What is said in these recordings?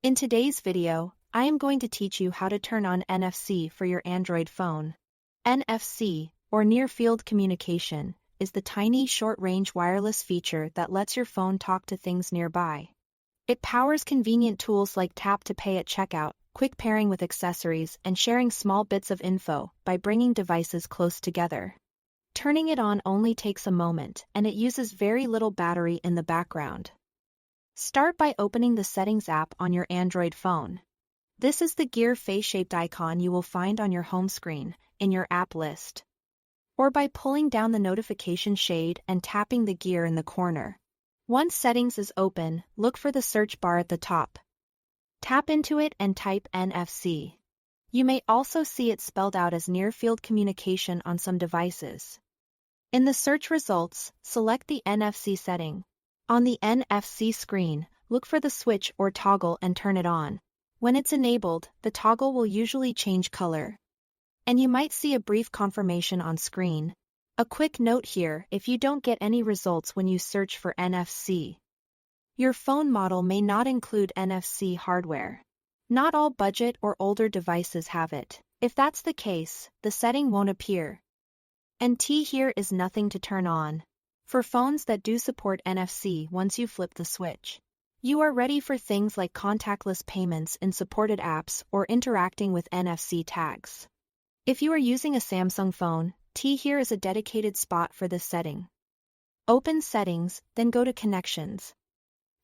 In today's video, I am going to teach you how to turn on NFC for your Android phone. NFC, or Near Field Communication, is the tiny short-range wireless feature that lets your phone talk to things nearby. It powers convenient tools like tap to pay at checkout, quick pairing with accessories, and sharing small bits of info by bringing devices close together. Turning it on only takes a moment, and it uses very little battery in the background. Start by opening the Settings app on your Android phone. This is the gear face-shaped icon you will find on your home screen, in your app list. Or by pulling down the notification shade and tapping the gear in the corner. Once Settings is open, look for the search bar at the top. Tap into it and type NFC. You may also see it spelled out as Near Field Communication on some devices. In the search results, select the NFC setting. On the NFC screen, look for the switch or toggle and turn it on. When it's enabled, the toggle will usually change color. And you might see a brief confirmation on screen. A quick note here: if you don't get any results when you search for NFC, your phone model may not include NFC hardware. Not all budget or older devices have it. If that's the case, the setting won't appear. And here is nothing to turn on. For phones that do support NFC, once you flip the switch, you are ready for things like contactless payments in supported apps or interacting with NFC tags. If you are using a Samsung phone, here is a dedicated spot for this setting. Open Settings, then go to Connections.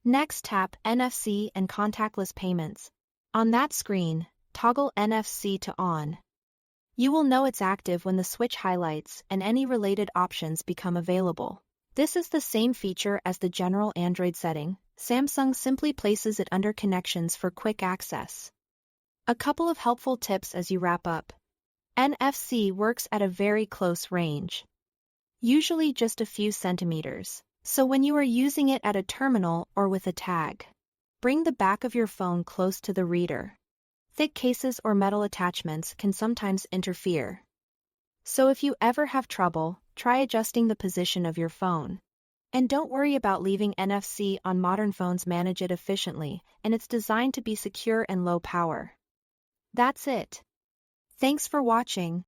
Next tap NFC and contactless payments. On that screen, toggle NFC to on. You will know it's active when the switch highlights and any related options become available. This is the same feature as the general Android setting. Samsung simply places it under Connections for quick access. A couple of helpful tips as you wrap up. NFC works at a very close range, usually just a few centimeters. So when you are using it at a terminal or with a tag, bring the back of your phone close to the reader. Thick cases or metal attachments can sometimes interfere. So if you ever have trouble, try adjusting the position of your phone. And don't worry about leaving NFC on. Modern phones manage it efficiently, and it's designed to be secure and low power. That's it. Thanks for watching.